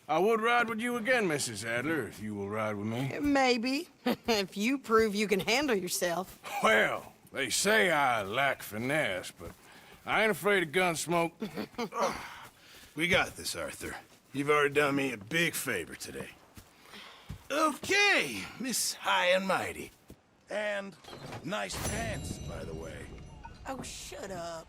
I would ride with you again, Mrs. Adler, if you will ride with me. Maybe. If you prove you can handle yourself. Well, they say I lack finesse, but I ain't afraid of gun smoke. We got this, Arthur. You've already done me a big favor today. Okay, Miss High and Mighty. And nice pants, by the way. Oh, shut up.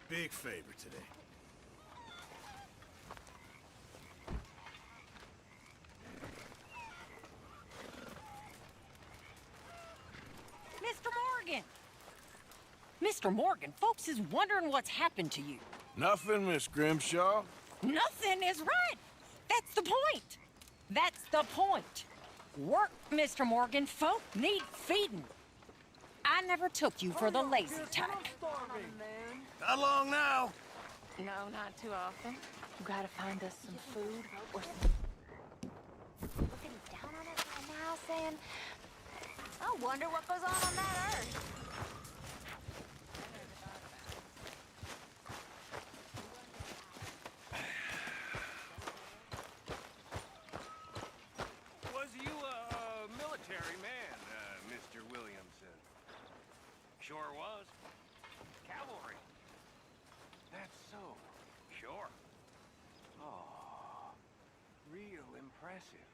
Big favor today. Mr. Morgan! Mr. Morgan, folks is wondering what's happened to you. Nothing, Miss Grimshaw. Nothing is right. That's the point. That's the point. Work, Mr. Morgan. Folk need feeding. I never took you for the lazy type. How long now? No, not too often. You gotta find us some food or Look at him down on us right now, saying, I wonder what goes on that earth. Was you a military man, Mr. Williamson? Sure was. Cavalry. That's so. Sure. Oh, real impressive.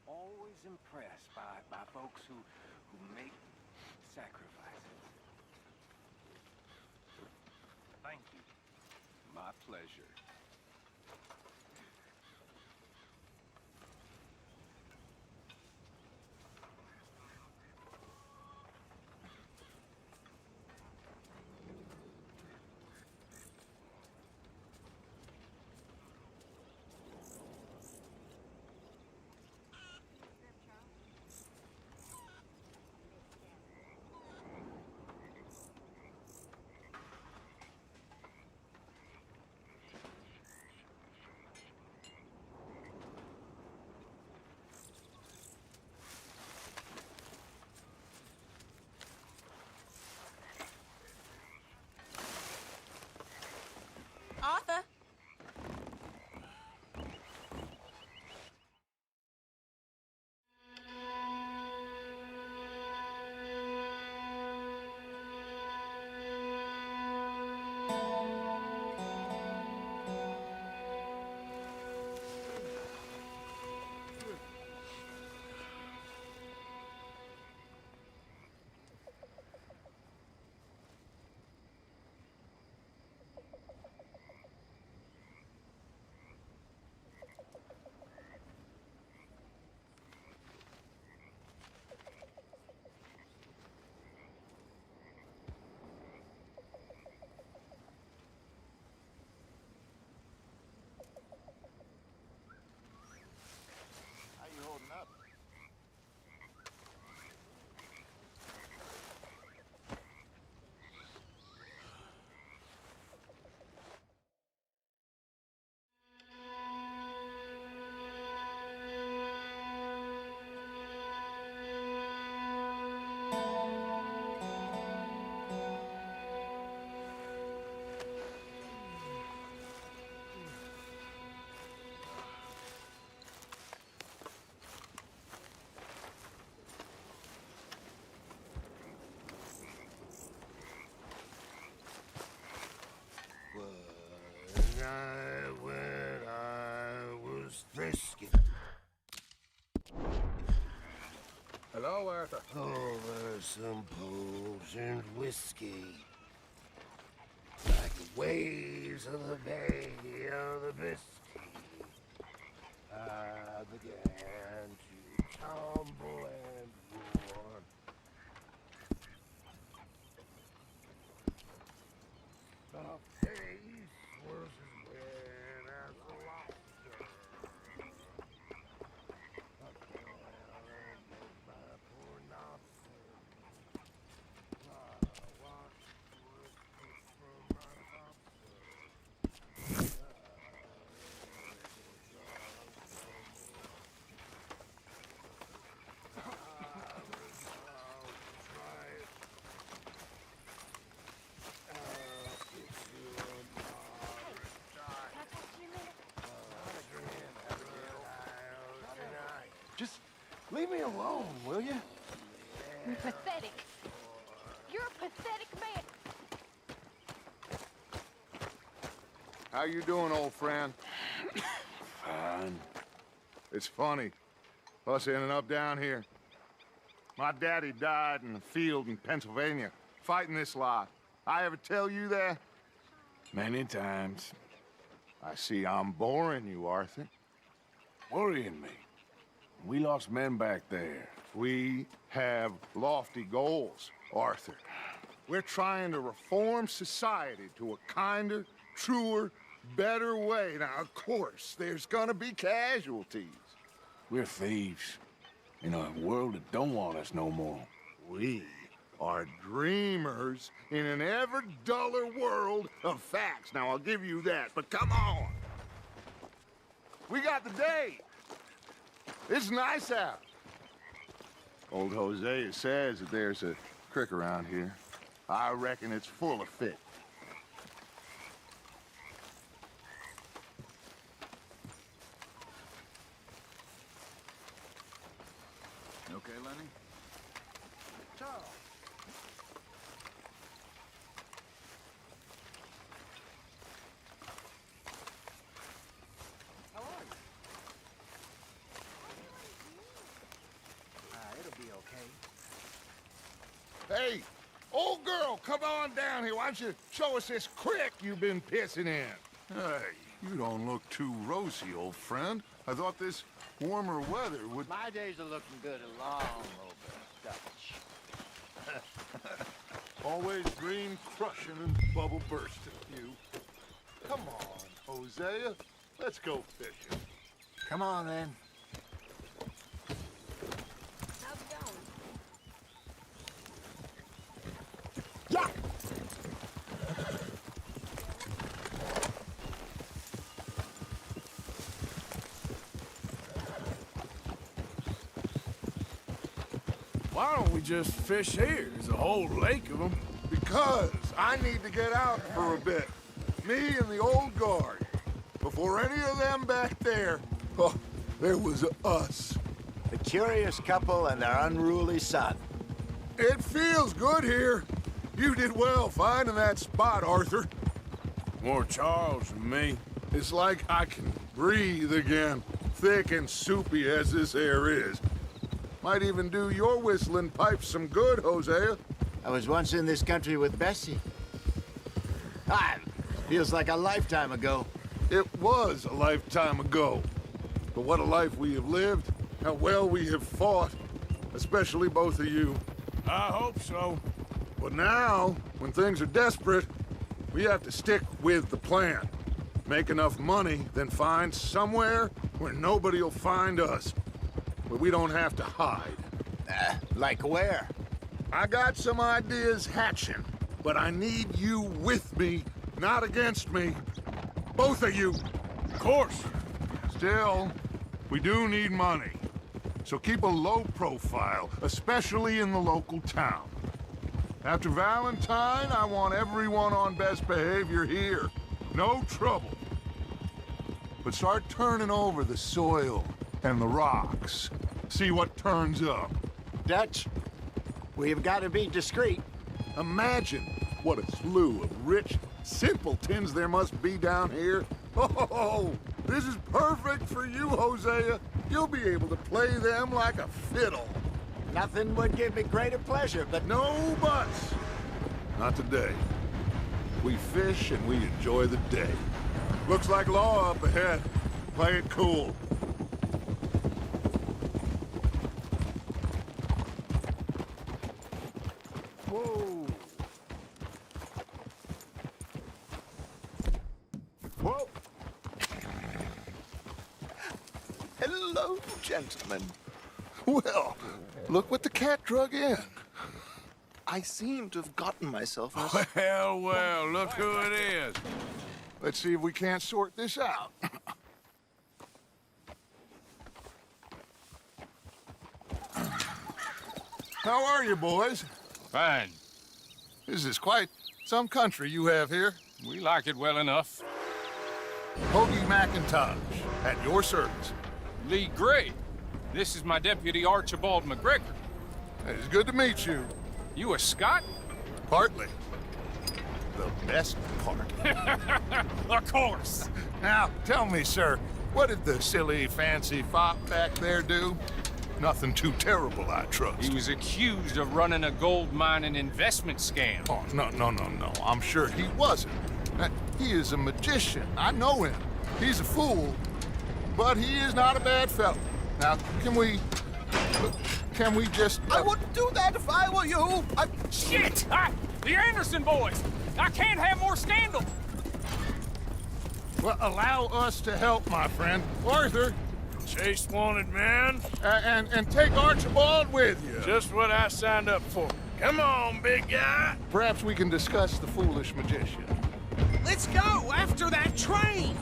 Always impressed by folks who make sacrifices. Thank you. My pleasure. Arthur? How you holding up? When I was frisky. Hello, Arthur. Over some potent whiskey. Like the waves of the Bay of the Biscay. I began to tumble and roar. The face was as red as a lobster. I fell with my poor nostrils. I watched whiskey from my lobster. Leave me alone, will you? You're pathetic. You're a pathetic man. How you doing, old friend? Fine. It's funny, us ending up down here. My daddy died in the field in Pennsylvania, fighting this lot. I ever tell you that? Many times. I see I'm boring you, Arthur. Worrying me. We lost men back there. We have lofty goals, Arthur. We're trying to reform society to a kinder, truer, better way. Now, of course, there's gonna be casualties. We're thieves. In a world that don't want us no more. We are dreamers in an ever duller world of facts. Now, I'll give you that, but come on. We got the date. It's nice out. Old Hosea says that there's a creek around here. I reckon it's full of fish. You okay, Lenny? Charles. How are you? It'll be okay. Hey, old girl, come on down here. Why don't you show us this creek you've been pissing in? Hey, you don't look too rosy, old friend. I thought this warmer weather would... My days are looking good along over Dutch. Always dream crushing and bubble bursting, you. Come on, Hosea. Let's go fishing. Come on, then. How's it going? Why don't we just fish here? There's a whole lake of them. Because I need to get out for a bit. Me and the old guard. Before any of them back there, oh, there was us. The curious couple and their unruly son. It feels good here. You did well finding that spot, Arthur. More Charles than me. It's like I can breathe again, thick and soupy as this air is. Might even do your whistling pipes some good, Hosea. I was once in this country with Bessie. Feels like a lifetime ago. It was a lifetime ago. But what a life we have lived, how well we have fought, especially both of you. I hope so. But now, when things are desperate, we have to stick with the plan. Make enough money, then find somewhere where nobody will find us. Where we don't have to hide. Like where? I got some ideas hatching, but I need you with me, not against me. Both of you. Of course. Still, we do need money. So keep a low profile, especially in the local town. After Valentine, I want everyone on best behavior here. No trouble. But start turning over the soil and the rocks. See what turns up. Dutch, we've got to be discreet. Imagine what a slew of rich simpletons there must be down here. Oh, this is perfect for you, Hosea. You'll be able to play them like a fiddle. Nothing would give me greater pleasure, but No buts. Not today. We fish and we enjoy the day. Looks like law up ahead. Play it cool. Whoa. Whoa. Hello, gentlemen. Well, look what the cat drug in. I seem to have gotten myself in a... Well, well, look who it is. Let's see if we can't sort this out. How are you, boys? Fine. This is quite some country you have here. We like it well enough. Hoagie McIntosh, at your service. Lee Gray. This is my deputy Archibald McGregor. It's good to meet you. You a Scot? Partly. The best part. Of course. Now, tell me, sir, what did the silly, fancy fop back there do? Nothing too terrible, I trust. He was accused of running a gold mining investment scam. Oh, no. I'm sure he wasn't. He is a magician. I know him. He's a fool, but he is not a bad fellow. Now, can we just... I wouldn't do that if I were you. Shit! The Anderson boys! I can't have more scandal! Well, allow us to help, my friend. Arthur, Chase wanted man. and take Archibald with you. Just what I signed up for. Come on, big guy. Perhaps we can discuss the foolish magician. Let's go after that train.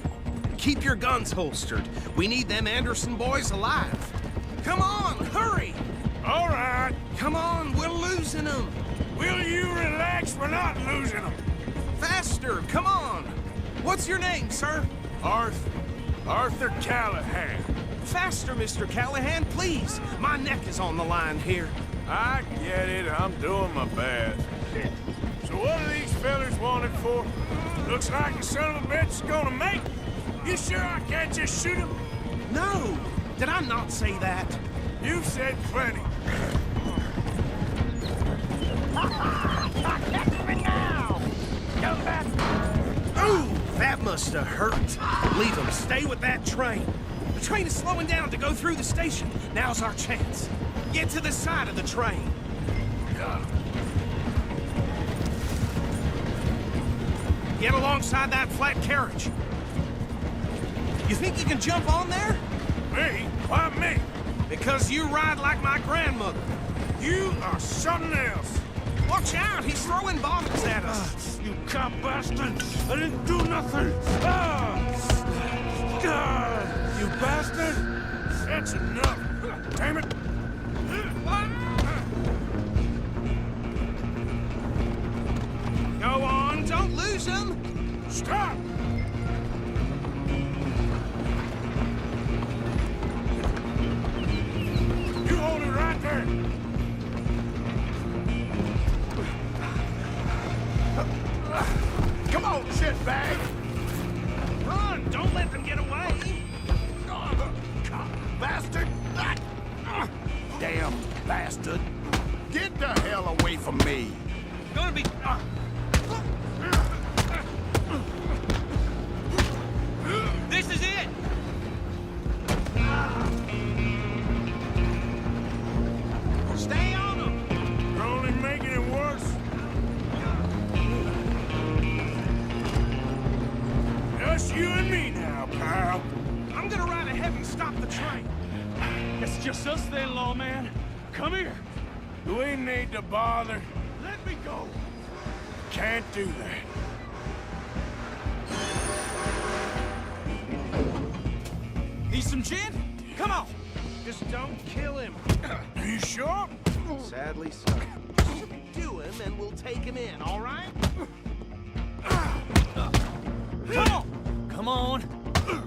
Keep your guns holstered. We need them Anderson boys alive. Come on, hurry. All right. Come on, we're losing them. Will you relax? We're not losing them. Faster, come on. What's your name, sir? Arthur Callahan. Faster, Mr. Callahan, please. My neck is on the line here. I get it. I'm doing my best. So what are these fellas wanted for? Looks like the son of a bitch is gonna make it. You sure I can't just shoot him? No, did I not say that? You've said plenty. Ooh, that must have hurt. Leave them. Stay with that train. The train is slowing down to go through the station. Now's our chance. Get to the side of the train. Get alongside that flat carriage. You think you can jump on there? Me? Why me? Because you ride like my grandmother. You are something else. Watch out, he's throwing bottles at us. You cop bastard! I didn't do nothing! You bastard! That's enough! Damn it! Go on, don't lose him! Stop! You hold it right there! Come on, shitbag! Run! Don't let them get away! Bastard! Damn bastard! Get the hell away from me! Gonna be... This is it! Stay on them! You're only making it worse. Just you and me now, pal. I'm gonna ride ahead and stop the train. It's just us then, lawman. Come here. Do we need to bother? Let me go. Can't do that. Need some gin? Come on! Just don't kill him. Are you sure? Sadly so. Do him and we'll take him in, all right? Come on! Come on.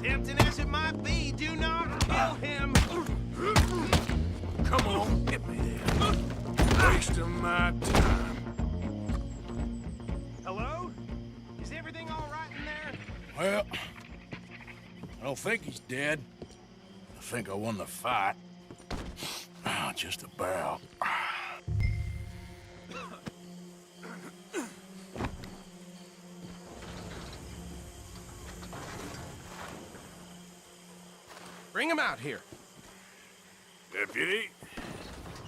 Tempting as it might be, do not kill him. Come on, hit me there. Wasting my time. Hello? Is everything all right in there? Well, I don't think he's dead. I think I won the fight. Just about. Bring him out here. Deputy,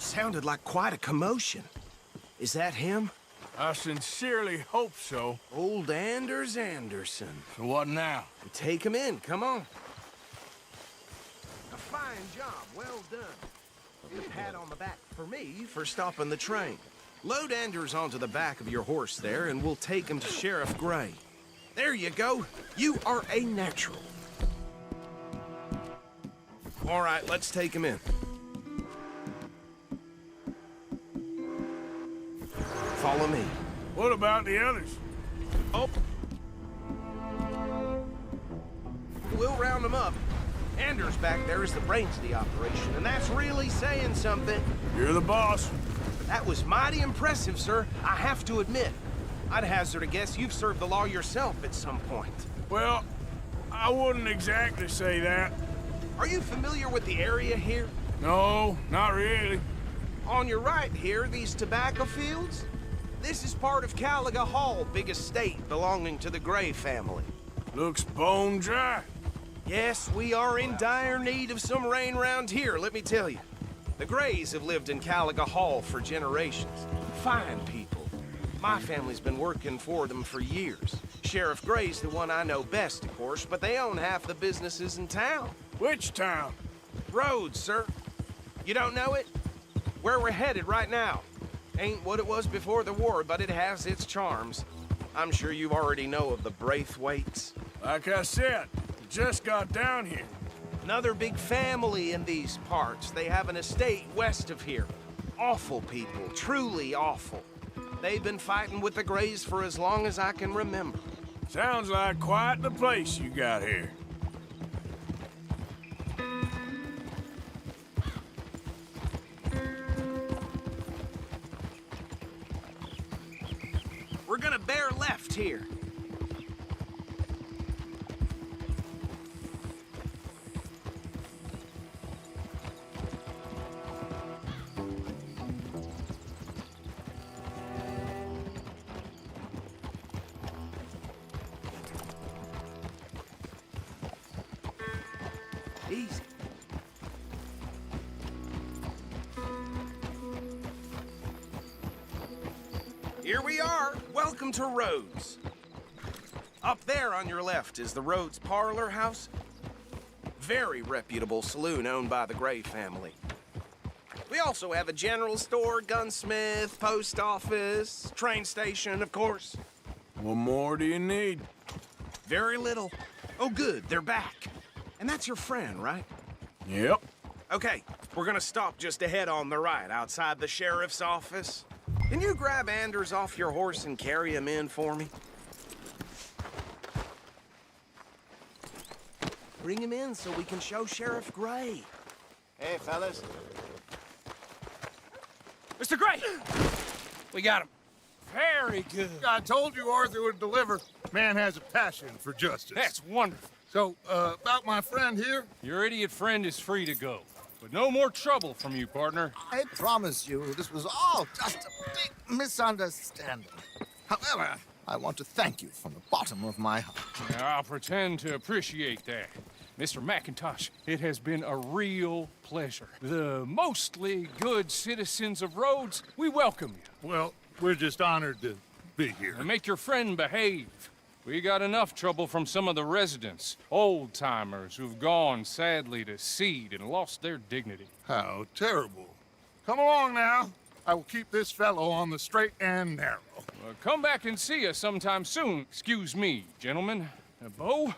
Sounded like quite a commotion. Is that him? I sincerely hope so. Old Anders Anderson. So what now? Take him in, come on. A fine job, well done. A pat on the back for me for stopping the train. Load Anders onto the back of your horse there, and we'll take him to Sheriff Gray. There you go. You are a natural. All right, let's take him in. Follow me. What about the others? Oh. We'll round them up. Anders back there is the brains of the operation, and that's really saying something. You're the boss. That was mighty impressive, sir. I have to admit. I'd hazard a guess you've served the law yourself at some point. Well, I wouldn't exactly say that. Are you familiar with the area here? No, not really. On your right here, these tobacco fields? This is part of Caliga Hall, big estate belonging to the Gray family. Looks bone dry. Yes, we are in dire need of some rain round here, let me tell you. The Grays have lived in Caliga Hall for generations. Fine people. My family's been working for them for years. Sheriff Gray's the one I know best, of course, but they own half the businesses in town. Which town? Rhodes, sir. You don't know it? Where we're headed right now. Ain't what it was before the war, but it has its charms. I'm sure you already know of the Braithwaites. Like I said, just got down here. Another big family in these parts. They have an estate west of here. Awful people, truly awful. They've been fighting with the Grays for as long as I can remember. Sounds like quite the place you got here. We're gonna bear left here. Easy. Here we are. Welcome to Rhodes. Up there on your left is the Rhodes Parlor House. Very reputable saloon owned by the Gray family. We also have a general store, gunsmith, post office, train station, of course. What more do you need? Very little. Oh, good, they're back. And that's your friend, right? Yep. Okay, we're gonna stop just ahead on the right, outside the sheriff's office. Can you grab Anders off your horse and carry him in for me? Bring him in so we can show Sheriff Gray. Hey, fellas. Mr. Gray! We got him. Very good. I told you Arthur would deliver. Man has a passion for justice. That's wonderful. So, about my friend here? Your idiot friend is free to go. But no more trouble from you, partner. I promise you, this was all just a big misunderstanding. However, I want to thank you from the bottom of my heart. Now, I'll pretend to appreciate that. Mr. McIntosh, it has been a real pleasure. The mostly good citizens of Rhodes, we welcome you. Well, we're just honored to be here. And make your friend behave. We got enough trouble from some of the residents, old-timers who've gone, sadly, to seed and lost their dignity. How terrible. Come along now. I will keep this fellow on the straight and narrow. Come back and see us sometime soon. Excuse me, gentlemen. Bo,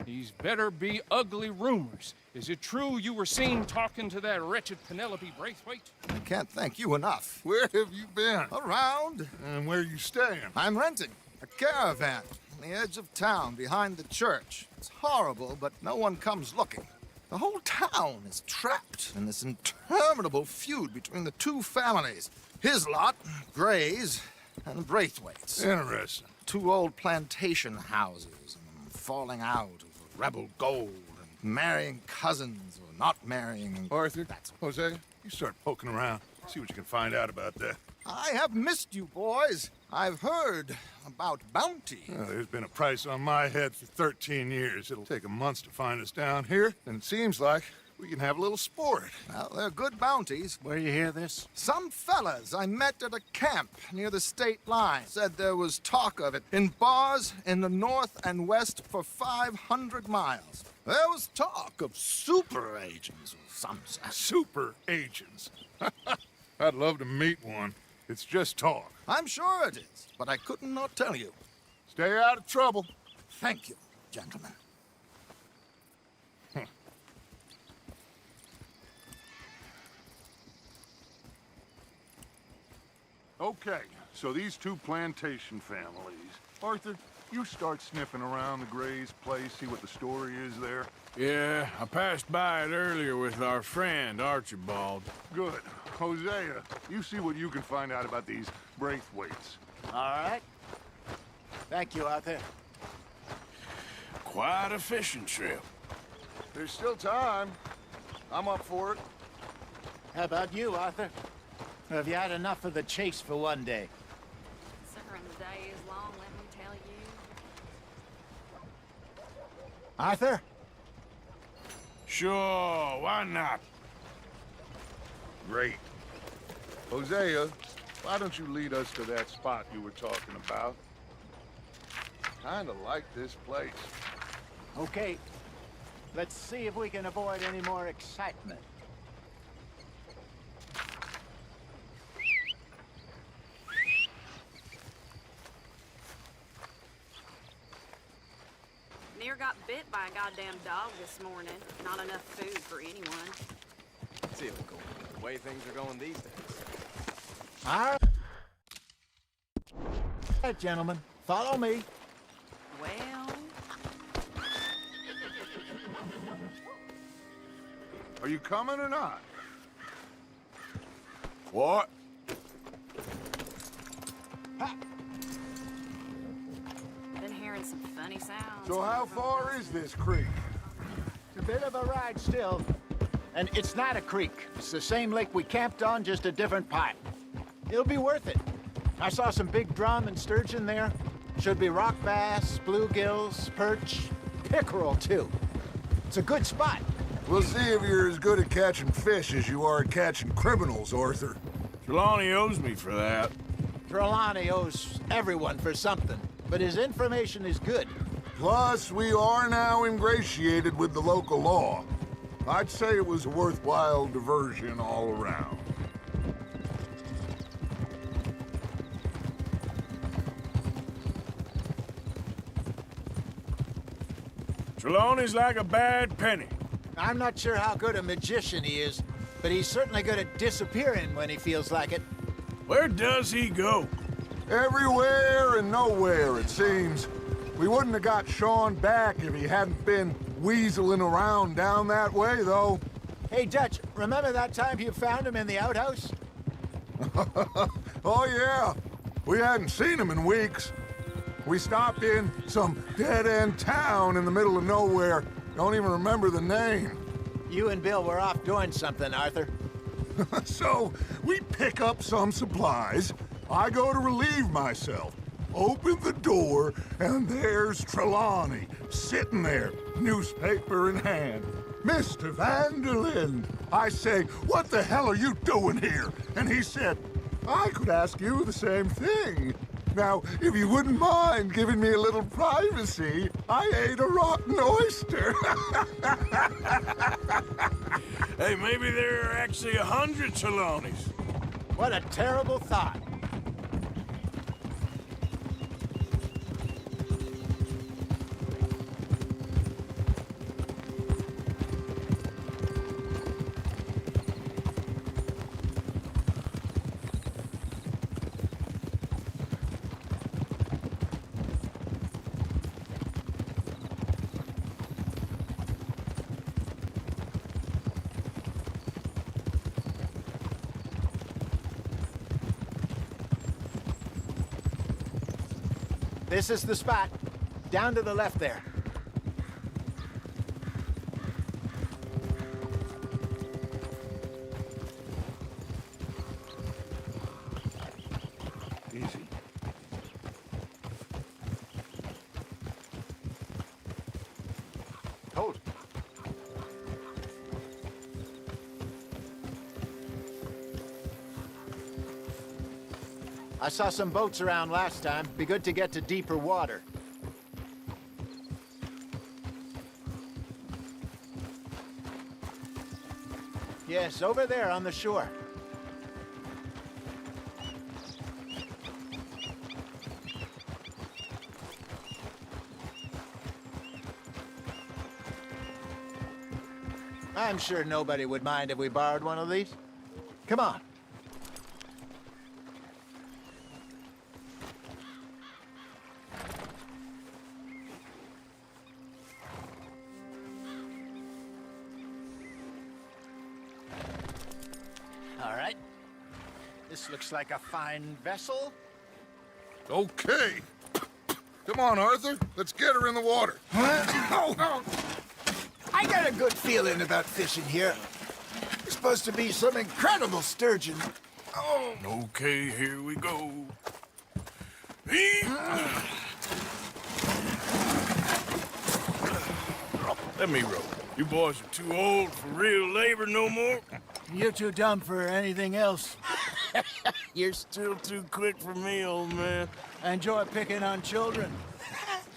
these better be ugly rumors. Is it true you were seen talking to that wretched Penelope Braithwaite? I can't thank you enough. Where have you been? Around. And where are you staying? I'm renting a caravan on the edge of town behind the church. It's horrible, but no one comes looking. The whole town is trapped in this interminable feud between the two families. His lot, Gray's, and Braithwaite's. Interesting. Two old plantation houses, and falling out over rebel gold, and marrying cousins or not marrying. Arthur, Jose, you start poking around. See what you can find out about that. I have missed you, boys. I've heard about bounty. There's been a price on my head for 13 years. It'll take 'em months to find us down here, and it seems like we can have a little sport. Well, they're good bounties. Where you hear this? Some fellas I met at a camp near the state line said there was talk of it in bars in the north and west for 500 miles. There was talk of super agents or some such. Super agents. I'd love to meet one. It's just talk. I'm sure it is, but I couldn't not tell you. Stay out of trouble. Thank you, gentlemen. Okay, so these two plantation families. Arthur, you start sniffing around the Gray's place, see what the story is there? Yeah, I passed by it earlier with our friend, Archibald. Good. Hosea, you see what you can find out about these Braithwaites. All right. Thank you, Arthur. Quite a fishing trip. There's still time. I'm up for it. How about you, Arthur? Or have you had enough of the chase for one day? Considering the day is long, let me tell you. Arthur? Sure, why not? Great. Hosea, why don't you lead us to that spot you were talking about? Kinda like this place. Okay. Let's see if we can avoid any more excitement. Near got bit by a goddamn dog this morning. Not enough food for anyone. Typical. The way things are going these days. All right, gentlemen. Follow me. Well... Are you coming or not? What? Been hearing some funny sounds. So how far is this creek? It's a bit of a ride still. And it's not a creek. It's the same lake we camped on, just a different pipe. It'll be worth it. I saw some big drum and sturgeon there. Should be rock bass, bluegills, perch, pickerel, too. It's a good spot. We'll see if you're as good at catching fish as you are at catching criminals, Arthur. Trelawney owes me for that. Trelawney owes everyone for something, but his information is good. Plus, we are now ingratiated with the local law. I'd say it was a worthwhile diversion all around. Trelawney's like a bad penny. I'm not sure how good a magician he is, but he's certainly good at disappearing when he feels like it. Where does he go? Everywhere and nowhere, it seems. We wouldn't have got Sean back if he hadn't been weaseling around down that way, though. Hey, Dutch, remember that time you found him in the outhouse? Oh, yeah. We hadn't seen him in weeks. We stopped in some dead-end town in the middle of nowhere. Don't even remember the name. You and Bill were off doing something, Arthur. So, we pick up some supplies. I go to relieve myself. Open the door, and there's Trelawney, sitting there, newspaper in hand. Mr. Vanderlyn. I say, what the hell are you doing here? And he said, I could ask you the same thing. Now, if you wouldn't mind giving me a little privacy, I ate a rotten oyster. Hey, maybe there are actually 100 Trelawneys. What a terrible thought. This is the spot. Down to the left there. Easy. Hold. I saw some boats around last time. Be good to get to deeper water. Yes, over there on the shore. I'm sure nobody would mind if we borrowed one of these. Come on. This looks like a fine vessel. Okay. Come on, Arthur. Let's get her in the water. Oh, I got a good feeling about fishing here. There's supposed to be some incredible sturgeon. Oh. Okay, here we go. Let me row. You boys are too old for real labor no more. You're too dumb for anything else. You're still too quick for me, old man. I enjoy picking on children.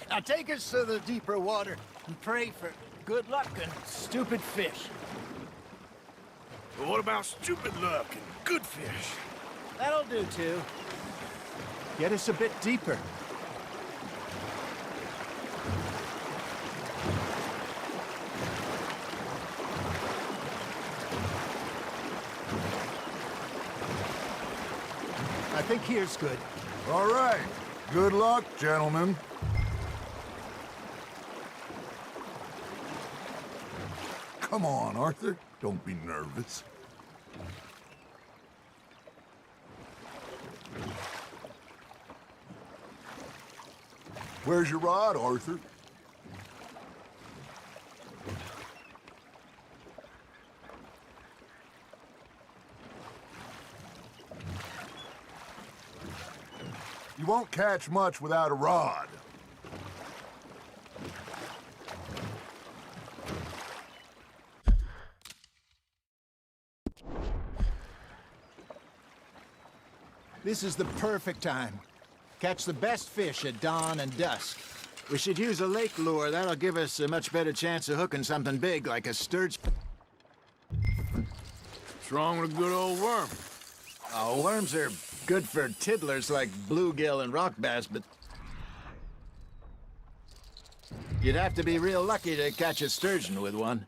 Now take us to the deeper water and pray for good luck and stupid fish. But what about stupid luck and good fish? That'll do, too. Get us a bit deeper. I think here's good. All right. Good luck, gentlemen. Come on, Arthur. Don't be nervous. Where's your rod, Arthur? You won't catch much without a rod. This is the perfect time. Catch the best fish at dawn and dusk. We should use a lake lure. That'll give us a much better chance of hooking something big like a sturgeon. What's wrong with a good old worm? Oh, worms are good for tiddlers like bluegill and rock bass, but you'd have to be real lucky to catch a sturgeon with one.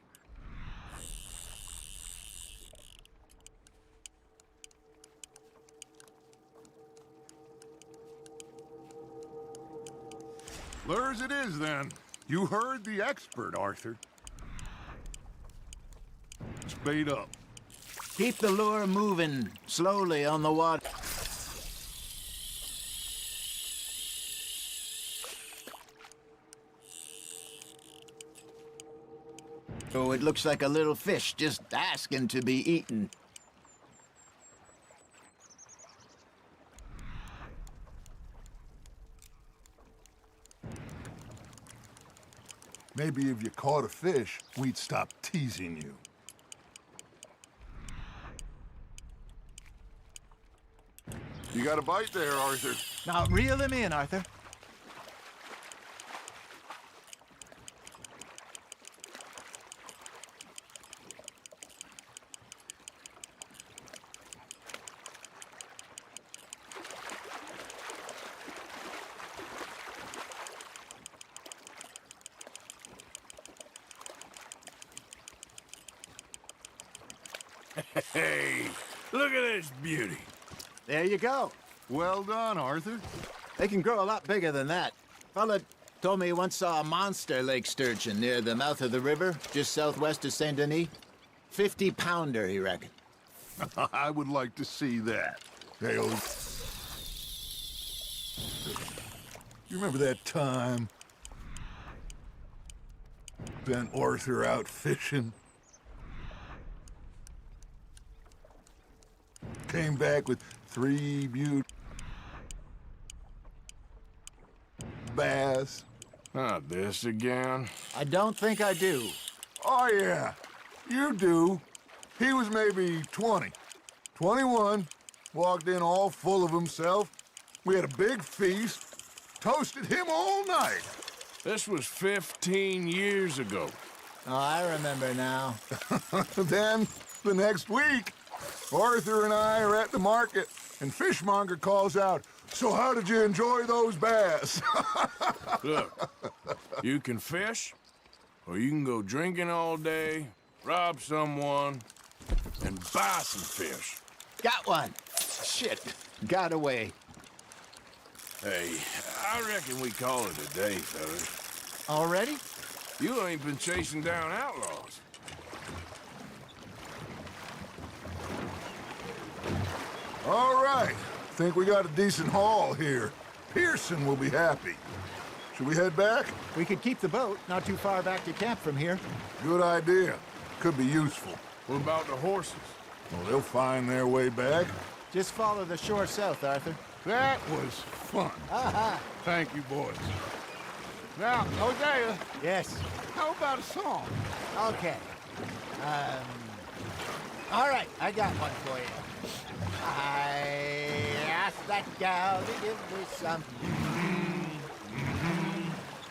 Lures it is, then. You heard the expert, Arthur. Spade up. Keep the lure moving slowly on the water. Oh, it looks like a little fish just asking to be eaten. Maybe if you caught a fish, we'd stop teasing you. You got a bite there, Arthur. Now, reel him in, Arthur. Hey, look at this beauty. There you go. Well done, Arthur. They can grow a lot bigger than that. Fella told me he once saw a monster lake sturgeon near the mouth of the river, just southwest of Saint Denis. 50-pounder, he reckoned. I would like to see that. Hey, you remember that time? Sent Arthur out fishing. Came back with 3 bass. Not this again. I don't think I do. Oh, yeah. You do. He was maybe 20. 21. Walked in all full of himself. We had a big feast. Toasted him all night. This was 15 years ago. Oh, I remember now. Then, the next week, Arthur and I are at the market, and Fishmonger calls out, "So how did you enjoy those bass?" Look, you can fish, or you can go drinking all day, rob someone, and buy some fish. Got one. Shit. Got away. Hey, I reckon we call it a day, fellas. Already? You ain't been chasing down outlaws. All right. Think we got a decent haul here. Pearson will be happy. Should we head back? We could keep the boat not too far back to camp from here. Good idea. Could be useful. What about the horses? Well, they'll find their way back. Just follow the shore south, Arthur. That was fun. Thank you, boys. Now, Hosea. Yes. How about a song? Okay. All right, I got one for you. I asked that gal to give me some.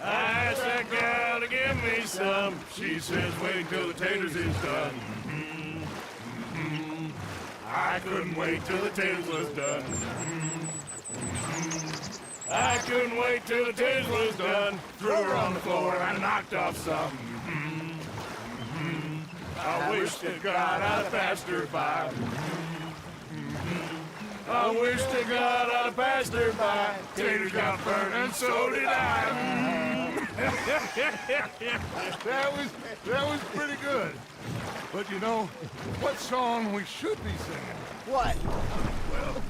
I asked that gal to give me some. She says, wait till the taters is done. I couldn't wait till the taters was done. I couldn't wait till the taters was done. Threw her on the floor and knocked off some. I wish to God I'd passed her by. I wish to God I'd passed her by. Taters got burned and so did I. That was pretty good. But you know, what song we should be singing? What? Well,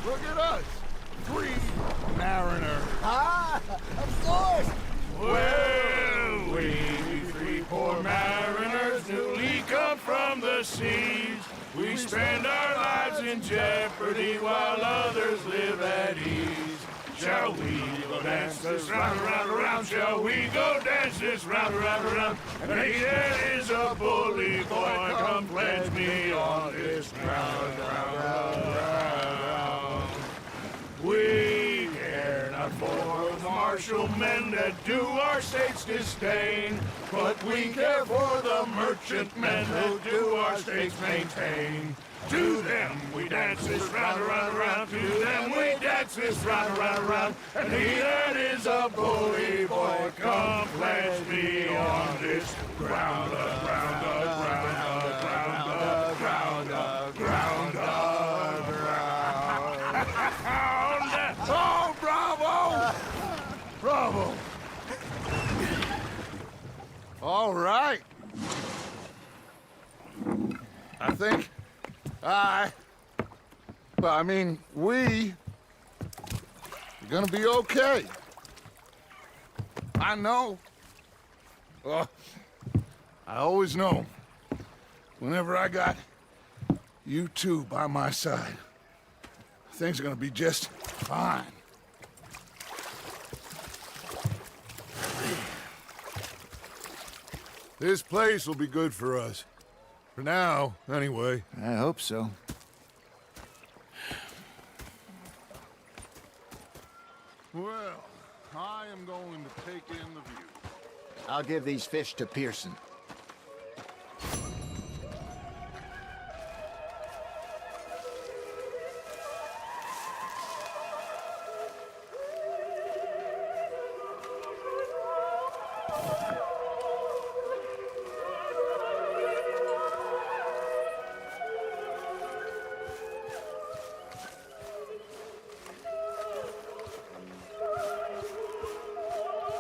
look at us. 3 mariners. Ah, of course. Well, we 3 poor mariners newly come from the seas. We spend our lives in jeopardy while others live at ease. Shall we go dance this round, around, around? Shall we go dance this round, around, around? And he that is a bully boy, come pledge me on this ground, ground. We care not for the martial men that do our state's disdain, but we care for the merchant men who do our state's maintain. To them we dance this round, around, around. To them we dance this round, around, around. And he that is a bully boy, come pledge me on this ground, ground, ground, ground, ground, ground, ground. Oh, bravo! Bravo! All right. I think we're gonna be okay. I know. I always know. Whenever I got you two by my side, things are gonna be just fine. This place will be good for us. For now, anyway. I hope so. Well, I am going to take in the view. I'll give these fish to Pearson.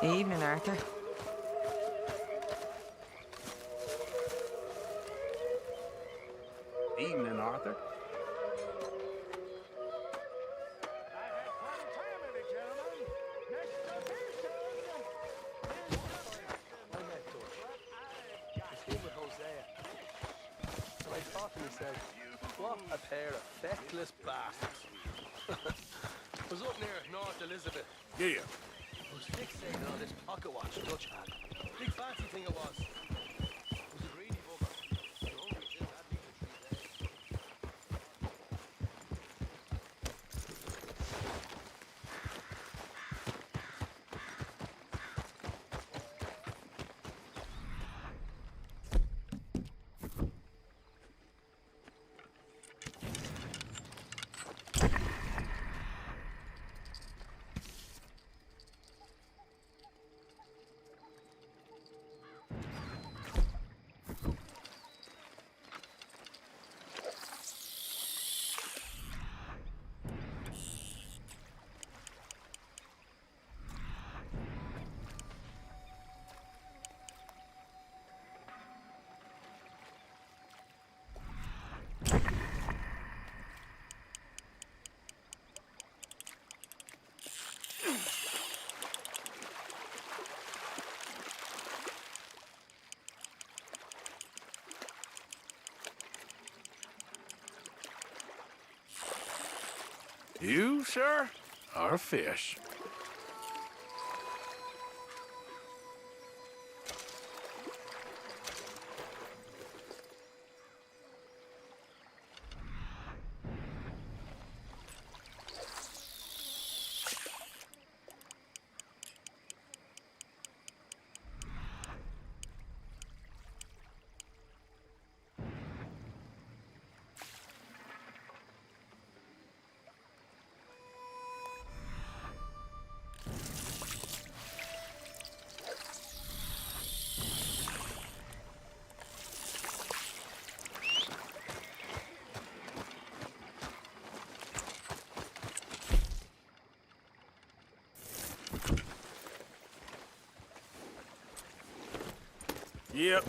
Evening, Arthur. Evening, Arthur. What a pair of feckless bastards. Was up near North Elizabeth. Yeah. Was fixated on this pocket watch Dutch had. Big fancy thing it was. Was a greedy bugger. The hungry still had me for 3 days. You, sir, are a fish. Yep.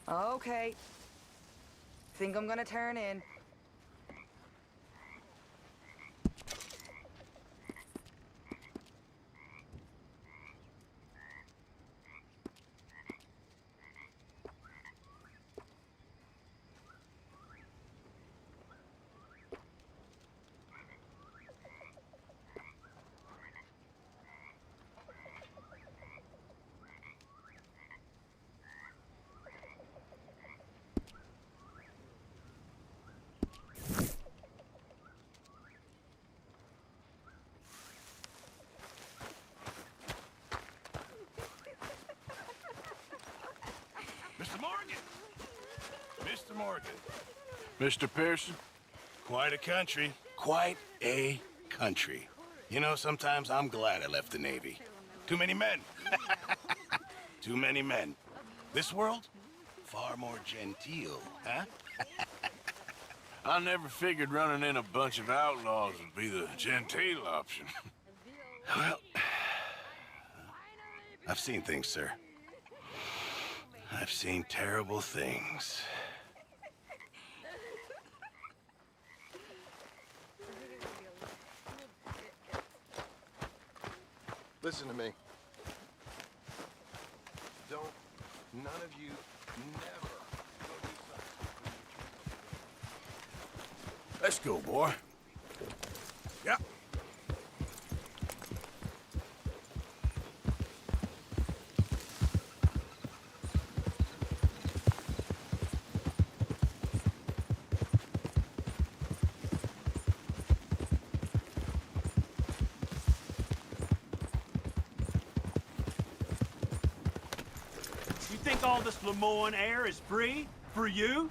Okay. Think I'm gonna turn in. Mr. Morgan! Mr. Morgan. Mr. Pearson? Quite a country. Quite a country. You know, sometimes I'm glad I left the Navy. Too many men. Too many men. This world, far more genteel, huh? I never figured running in a bunch of outlaws would be the genteel option. Well, I've seen things, sir. I've seen terrible things. Listen to me. None of you, never. Let's go, boy. Yeah. You think all this Lemoyne air is free for you?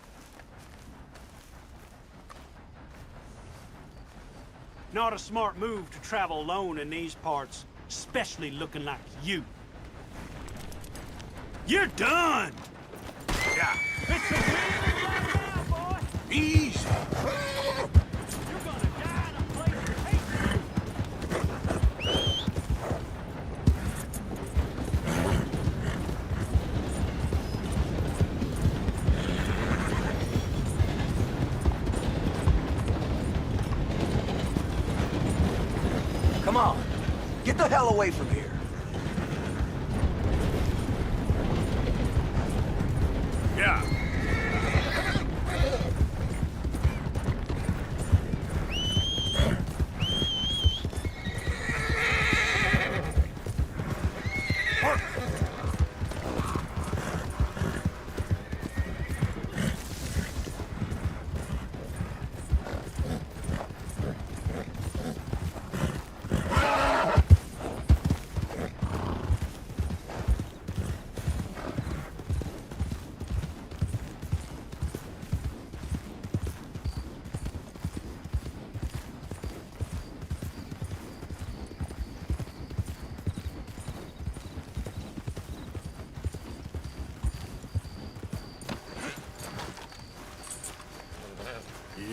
Not a smart move to travel alone in these parts, especially looking like you. You're done! Yeah. It's a win right now, boy! Easy. You're gonna die in a place you hate. Get the hell away from here. Yeah.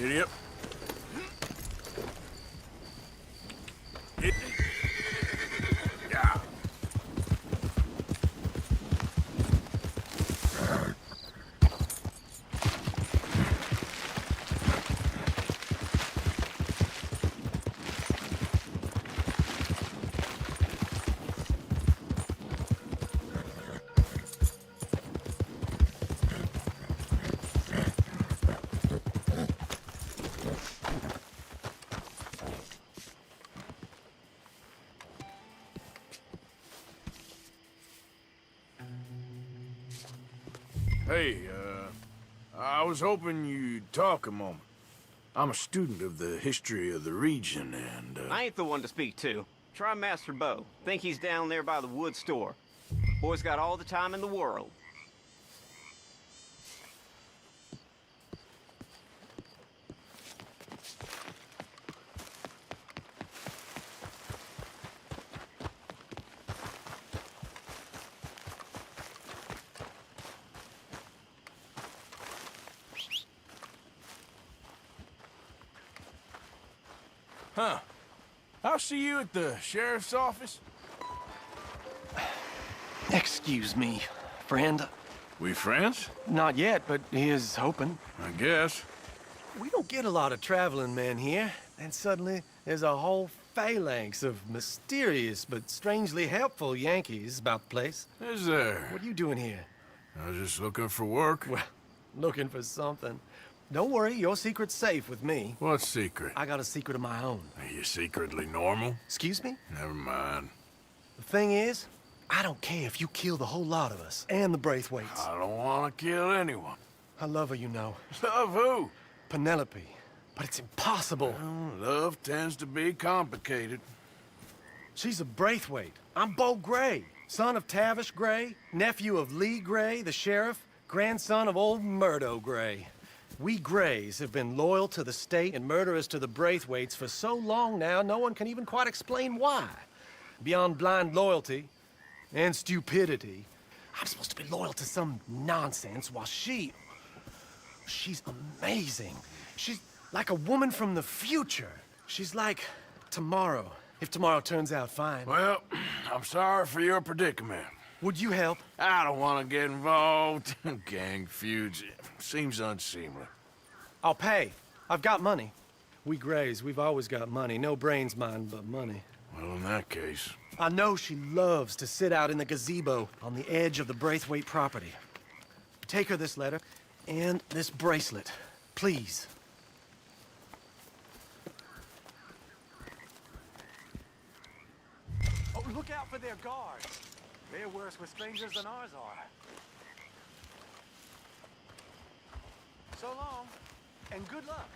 Idiot. Yeah. Hey, I was hoping you'd talk a moment. I'm a student of the history of the region, and, I ain't the one to speak to. Try Master Bo. Think he's down there by the wood store. Boy's got all the time in the world. Huh. I'll see you at the sheriff's office. Excuse me, friend. We friends? Not yet, but he is hoping. I guess. We don't get a lot of traveling men here, and suddenly there's a whole phalanx of mysterious but strangely helpful Yankees about the place. Is there? What are you doing here? I was just looking for work. Well, looking for something. Don't worry, your secret's safe with me. What secret? I got a secret of my own. Are you secretly normal? Excuse me? Never mind. The thing is, I don't care if you kill the whole lot of us, and the Braithwaites. I don't want to kill anyone. I love her, you know. Love who? Penelope. But it's impossible. Well, love tends to be complicated. She's a Braithwaite. I'm Bo Gray, son of Tavish Gray, nephew of Lee Gray, the sheriff, grandson of old Murdo Gray. We Grays have been loyal to the state and murderous to the Braithwaites for so long now, no one can even quite explain why. Beyond blind loyalty and stupidity, I'm supposed to be loyal to some nonsense while she's amazing. She's like a woman from the future. She's like tomorrow, if tomorrow turns out fine. Well, I'm sorry for your predicament. Would you help? I don't want to get involved. Gang feuds seems unseemly. I'll pay. I've got money. We Grays, we've always got money. No brains, mind, but money. Well, in that case... I know she loves to sit out in the gazebo on the edge of the Braithwaite property. Take her this letter and this bracelet, please. Oh, look out for their guards. They're worse with strangers than ours are. So long, and good luck.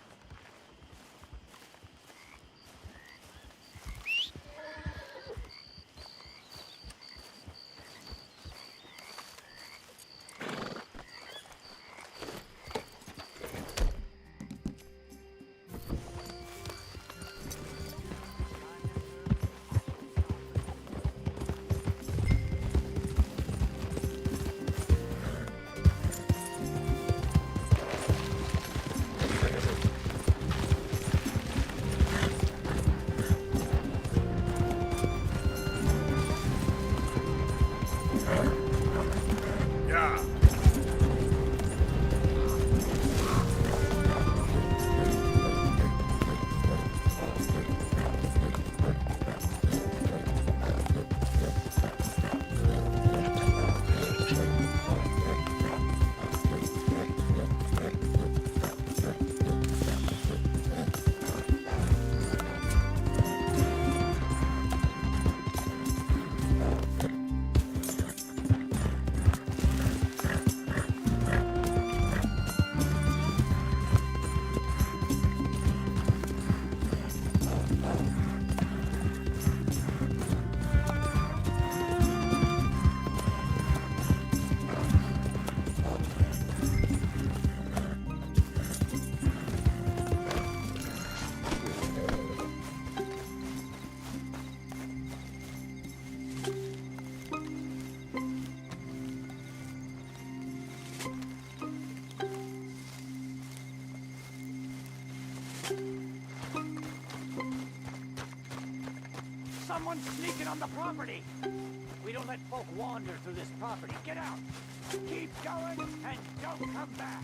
Someone's sneaking on the property. We don't let folk wander through this property. Get out. Keep going and don't come back.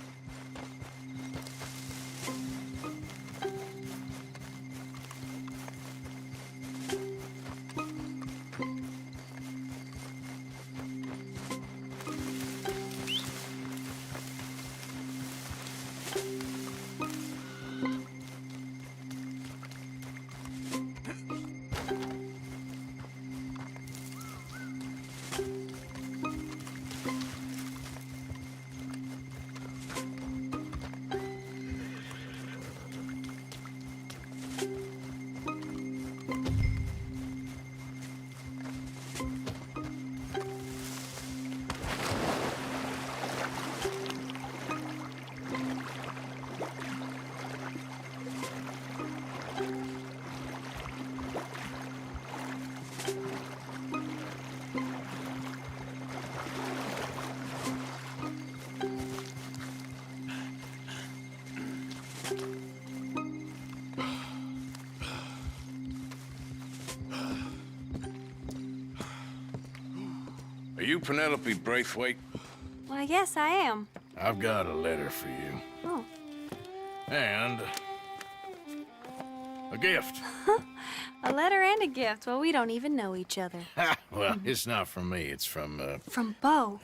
Are you Penelope Braithwaite? Why, yes, I am. I've got a letter for you. Oh. And a gift. A letter and a gift. Well, we don't even know each other. Well, it's not from me. It's from, From Bo.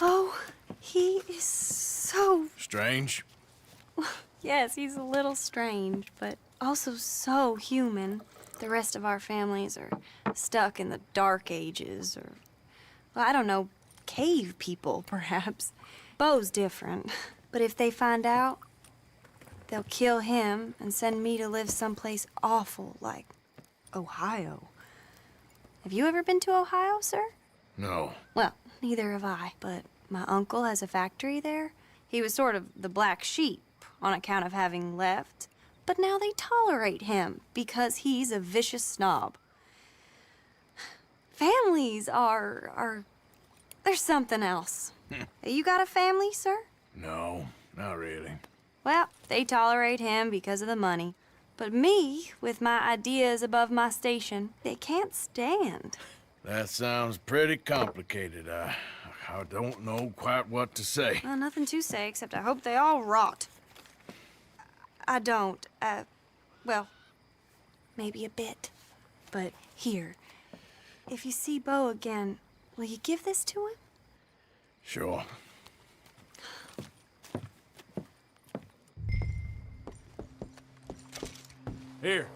Oh, he is so... Strange? Yes, he's a little strange, but also so human. The rest of our families are stuck in the Dark Ages, or, well, I don't know, cave people, perhaps. Bo's different. But if they find out, they'll kill him and send me to live someplace awful like Ohio. Have you ever been to Ohio, sir? No. Well, neither have I, but my uncle has a factory there. He was sort of the black sheep on account of having left, but now they tolerate him because he's a vicious snob. Families are there's something else. You got a family, sir? No, not really. Well, they tolerate him because of the money. But me, with my ideas above my station, they can't stand. That sounds pretty complicated. I don't know quite what to say. Well, nothing to say, except I hope they all rot. I don't, well, maybe a bit. But here, if you see Bo again, will you give this to him? Sure. Here.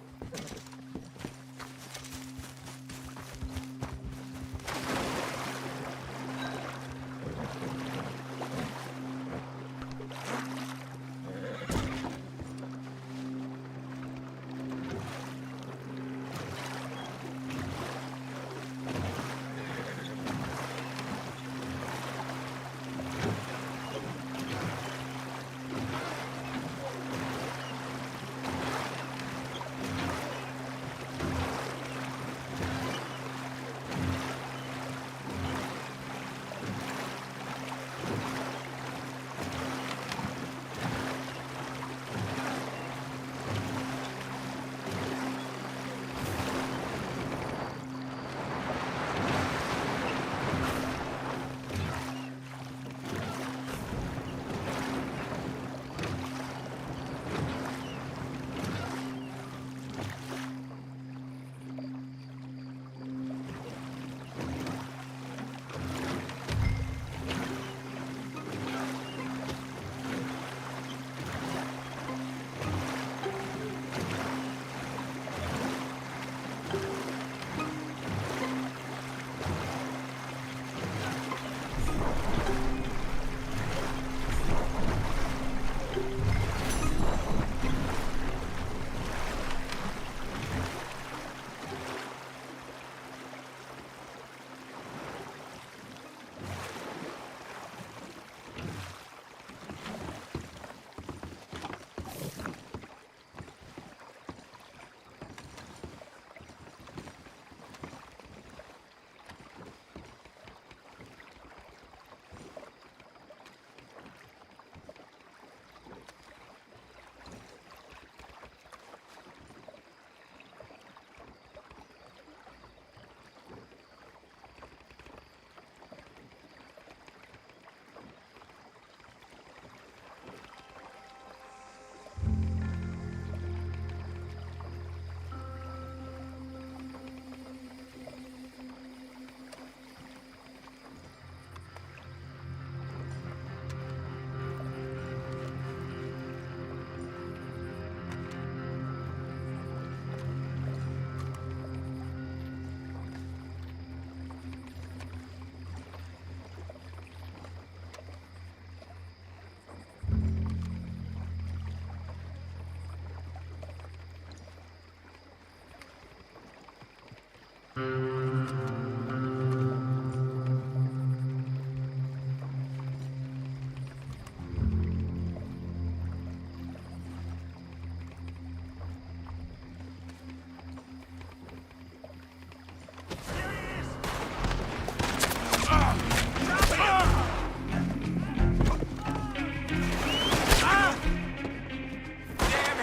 Damn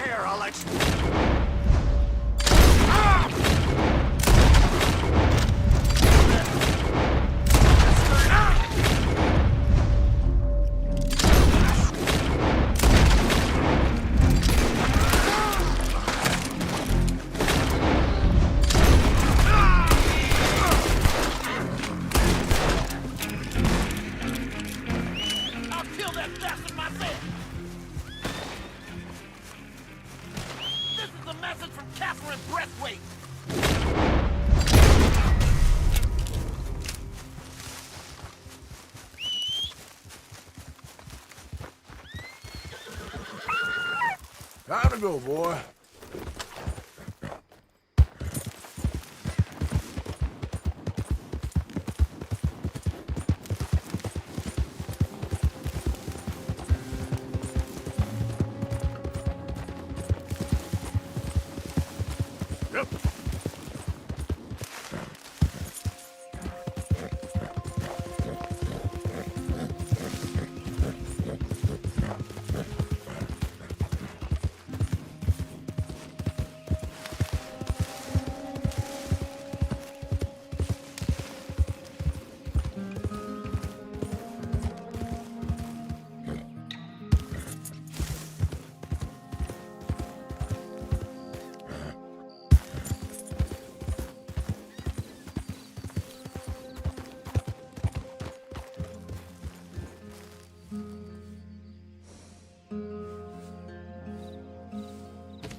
here, I'll let you. I'll kill that bastard myself! This is a message from Catherine Breathwaite! Time to go, boy.